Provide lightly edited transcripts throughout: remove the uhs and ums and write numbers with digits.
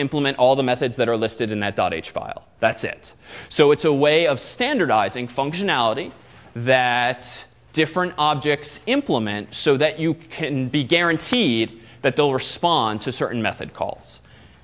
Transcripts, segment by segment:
implement all the methods that are listed in that .h file. That's it. So it's a way of standardizing functionality that different objects implement so that you can be guaranteed that they'll respond to certain method calls.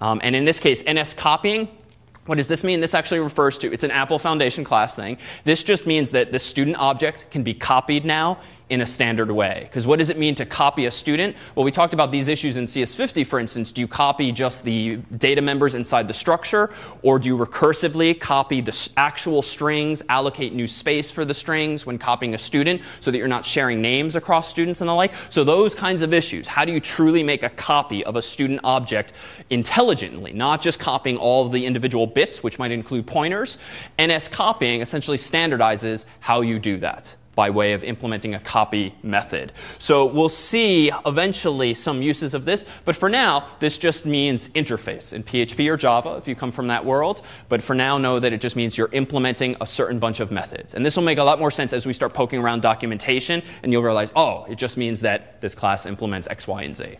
And in this case, NS copying, what does this mean? This actually refers to, it's an Apple Foundation class thing. This just means that the student object can be copied now in a standard way. Because what does it mean to copy a student? Well, we talked about these issues in CS50, for instance. Do you copy just the data members inside the structure? Or do you recursively copy the actual strings, allocate new space for the strings when copying a student so that you're not sharing names across students and the like? So those kinds of issues. How do you truly make a copy of a student object intelligently? Not just copying all of the individual bits, which might include pointers. NS copying essentially standardizes how you do that by way of implementing a copy method. So we'll see eventually some uses of this. But for now, this just means interface in PHP or Java if you come from that world. But for now, know that it just means you're implementing a certain bunch of methods. And this will make a lot more sense as we start poking around documentation. And you'll realize, oh, it just means that this class implements X, Y, and Z.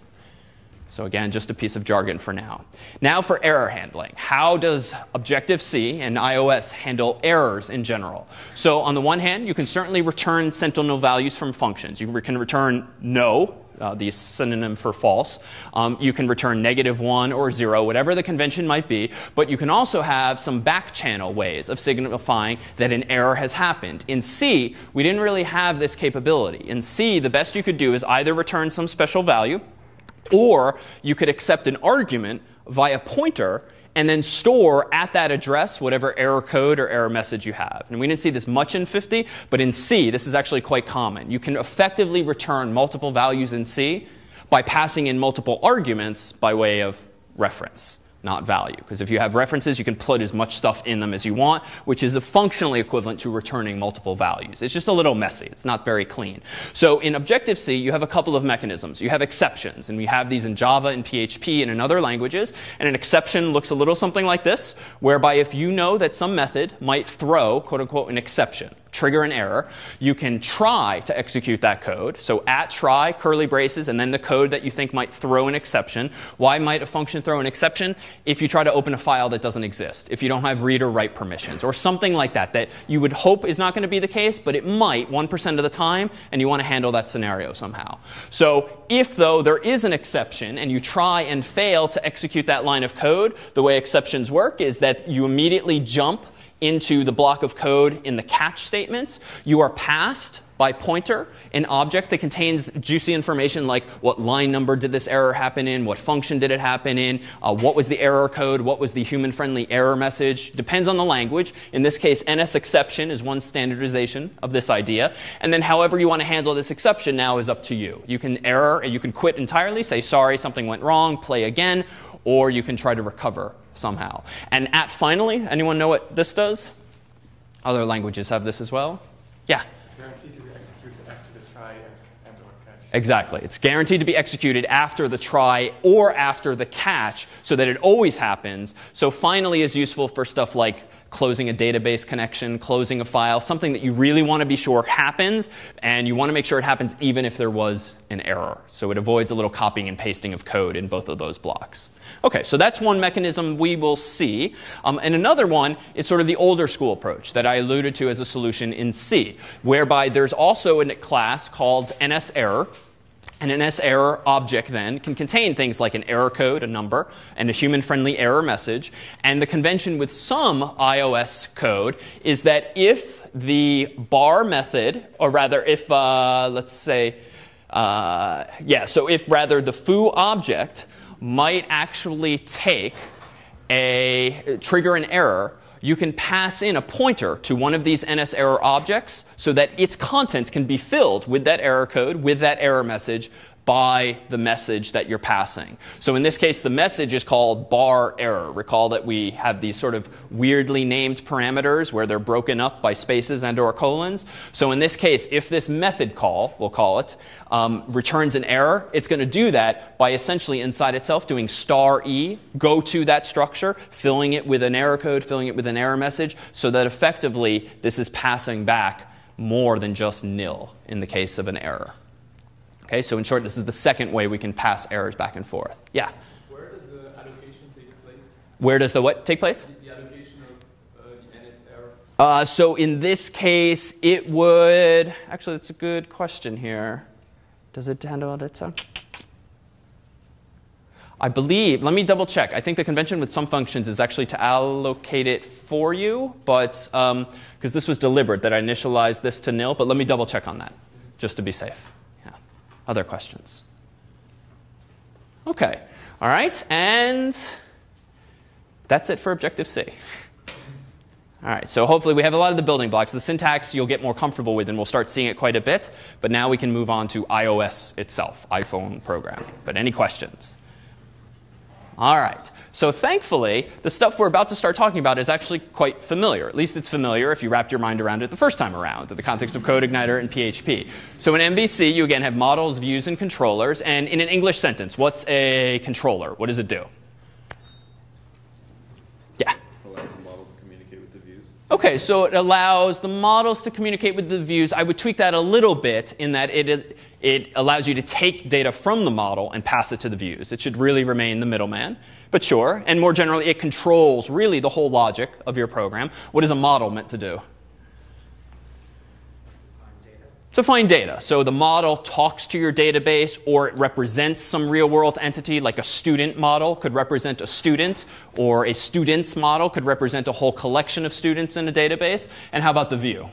So again, just a piece of jargon for now. Now for error handling. How does Objective-C and iOS handle errors in general? So on the one hand, you can certainly return sentinel values from functions. You can return no, the synonym for false. You can return -1 or 0, whatever the convention might be. But you can also have some back-channel ways of signifying that an error has happened. In C, we didn't really have this capability. In C, the best you could do is either return some special value, or you could accept an argument via pointer and then store at that address whatever error code or error message you have. And we didn't see this much in 50, but in C, this is actually quite common. You can effectively return multiple values in C by passing in multiple arguments by way of reference, not value. Because if you have references, you can put as much stuff in them as you want, which is functionally equivalent to returning multiple values. It's just a little messy. It's not very clean. So in Objective-C, you have a couple of mechanisms. You have exceptions, and we have these in Java and PHP and in other languages. And an exception looks a little something like this, whereby if you know that some method might throw, quote unquote, an exception, trigger an error, you can try to execute that code. So @try, curly braces, and then the code that you think might throw an exception. Why might a function throw an exception? If you try to open a file that doesn't exist, if you don't have read or write permissions, or something like that, that you would hope is not going to be the case, but it might 1% of the time, and you want to handle that scenario somehow. So if, though, there is an exception, and you try and fail to execute that line of code, the way exceptions work is that you immediately jump into the block of code in the catch statement. You are passed by pointer an object that contains juicy information like what line number did this error happen in, what function did it happen in, what was the error code, what was the human-friendly error message. Depends on the language. In this case, NS exception is one standardization of this idea. And then however you want to handle this exception now is up to you. You can you can quit entirely, say sorry, something went wrong, play again, or you can try to recover somehow. And finally, anyone know what this does? Other languages have this as well. Yeah? It's guaranteed to be executed after the try and or catch. Exactly. It's guaranteed to be executed after the try or after the catch so that it always happens. So finally is useful for stuff like closing a database connection, closing a file, something that you really want to be sure happens, and you want to make sure it happens even if there was an error. So it avoids a little copying and pasting of code in both of those blocks. OK, so that's one mechanism we will see. And another one is sort of the older school approach that I alluded to as a solution in C, whereby there's also a class called NSError. An NSError object then can contain things like an error code, a number, and a human-friendly error message. And the convention with some iOS code is that if the bar method, or rather if, let's say, so if rather the foo object might actually trigger an error, you can pass in a pointer to one of these NSError objects so that its contents can be filled with that error code, with that error message, by the message that you're passing. So in this case, the message is called bar error. Recall that we have these sort of weirdly named parameters where they're broken up by spaces and or colons. So in this case, if this method call, we'll call it, returns an error, it's going to do that by essentially inside itself doing *E, go to that structure, filling it with an error code, filling it with an error message, so that effectively this is passing back more than just nil in the case of an error. Okay, so in short, this is the second way we can pass errors back and forth. Yeah? Where does the allocation take place Where does the what take place? The allocation of the NSR. So in this case, it would, actually, that's a good question here. Does it handle it itself? I believe, let me double check. I think the convention with some functions is actually to allocate it for you, but because this was deliberate that I initialized this to nil, but let me double check on that, just to be safe. Yeah. Other questions? OK. All right. And that's it for Objective-C. All right, so hopefully we have a lot of the building blocks. The syntax you'll get more comfortable with, and we'll start seeing it quite a bit. But now we can move on to iOS itself, iPhone programming. But any questions? All right, so thankfully, the stuff we're about to start talking about is actually quite familiar. At least it's familiar if you wrapped your mind around it the first time around, in the context of CodeIgniter and PHP. So in MVC, you again have models, views, and controllers. And in an English sentence, what's a controller? What does it do? Yeah? Allows the models to communicate with the views. OK, so it allows the models to communicate with the views. I would tweak that a little bit in that it allows you to take data from the model and pass it to the views. It should really remain the middleman. But sure, and more generally, it controls really the whole logic of your program. What is a model meant to do? To find data. So the model talks to your database, or it represents some real-world entity, like a student model could represent a student, or a student's model could represent a whole collection of students in a database. And how about the view?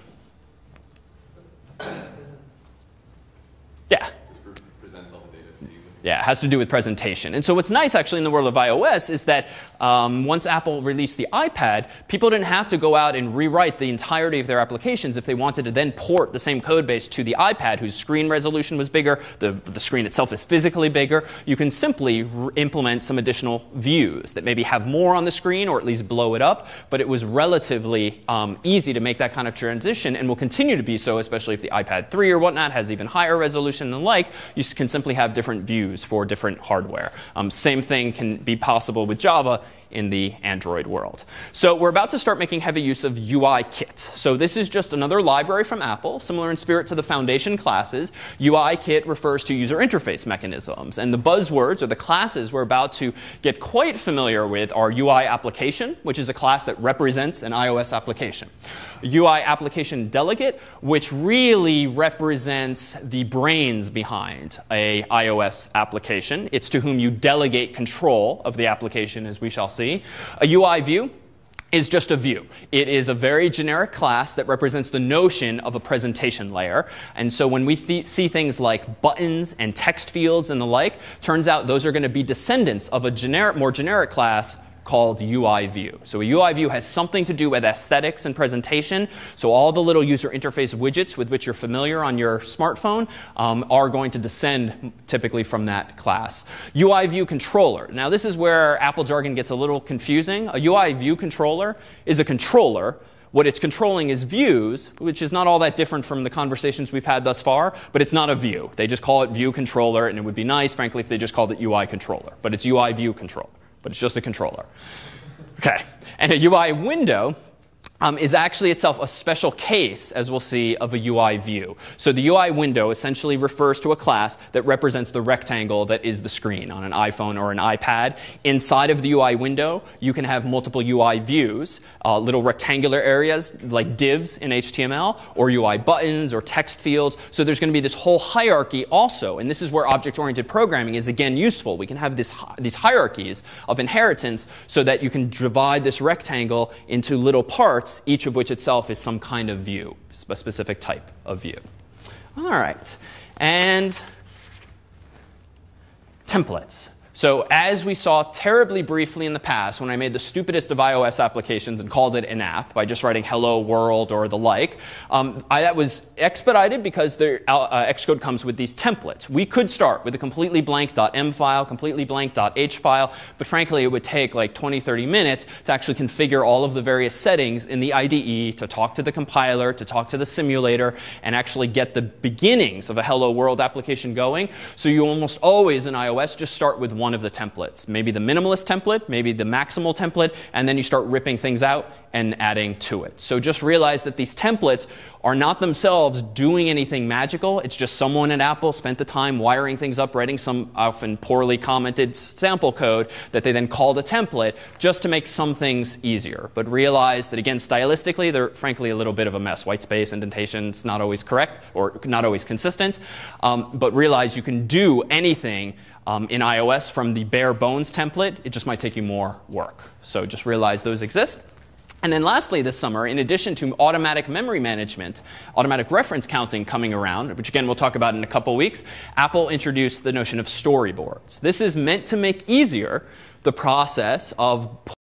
Yeah. Presents all the data to the user. Yeah, it has to do with presentation. And so what's nice, actually, in the world of iOS is that once Apple released the iPad, people didn't have to go out and rewrite the entirety of their applications if they wanted to then port the same code base to the iPad, whose screen resolution was bigger. The screen itself is physically bigger. You can simply implement some additional views that maybe have more on the screen, or at least blow it up. But it was relatively easy to make that kind of transition, and will continue to be so, especially if the iPad 3 or whatnot has even higher resolution and the like. You can simply have different views for different hardware. Same thing can be possible with Java in the Android world. So we're about to start making heavy use of UIKit. So this is just another library from Apple, similar in spirit to the foundation classes. UIKit refers to user interface mechanisms. And the buzzwords, or the classes we're about to get quite familiar with, are UI application, which is a class that represents an iOS application. UI application delegate, which really represents the brains behind a iOS application. It's to whom you delegate control of the application, as we shall see. A UI view is just a view. It is a very generic class that represents the notion of a presentation layer. And so when we see things like buttons and text fields and the like, turns out those are going to be descendants of a more generic class called UI view. So a UI view has something to do with aesthetics and presentation. So all the little user interface widgets with which you're familiar on your smartphone are going to descend typically from that class. UI view controller. Now this is where Apple jargon gets a little confusing. A UI view controller is a controller. What it's controlling is views, which is not all that different from the conversations we've had thus far, but it's not a view. They just call it view controller, and it would be nice, frankly, if they just called it UI controller. But it's UI view controller. But it's just a controller. OK. And a UI window is actually itself a special case, as we'll see, of a UI view. So the UI window essentially refers to a class that represents the rectangle that is the screen on an iPhone or an iPad. Inside of the UI window, you can have multiple UI views, little rectangular areas like divs in HTML, or UI buttons or text fields. So there's going to be this whole hierarchy also. And this is where object-oriented programming is, again, useful. We can have these hierarchies of inheritance so that you can divide this rectangle into little parts, each of which itself is some kind of view, a specific type of view. All right. And templates. So as we saw terribly briefly in the past when I made the stupidest of iOS applications and called it an app by just writing hello world or the like, that was expedited because the Xcode comes with these templates. We could start with a completely blank .m file, completely blank .h file, but frankly it would take like 20, 30 minutes to actually configure all of the various settings in the IDE, to talk to the compiler, to talk to the simulator, and actually get the beginnings of a hello world application going. So you almost always in iOS just start with one of the templates. Maybe the minimalist template, maybe the maximal template, and then you start ripping things out and adding to it. So just realize that these templates are not themselves doing anything magical. It's just someone at Apple spent the time wiring things up, writing some often poorly commented sample code that they then called a template just to make some things easier. But realize that, again, stylistically, they're frankly a little bit of a mess. White space, indentation, it's not always correct or not always consistent. But realize you can do anything in iOS from the bare bones template. It just might take you more work. So just realize those exist. And then lastly this summer, in addition to automatic memory management, automatic reference counting coming around, which again we'll talk about in a couple weeks, Apple introduced the notion of storyboards. This is meant to make easier the process of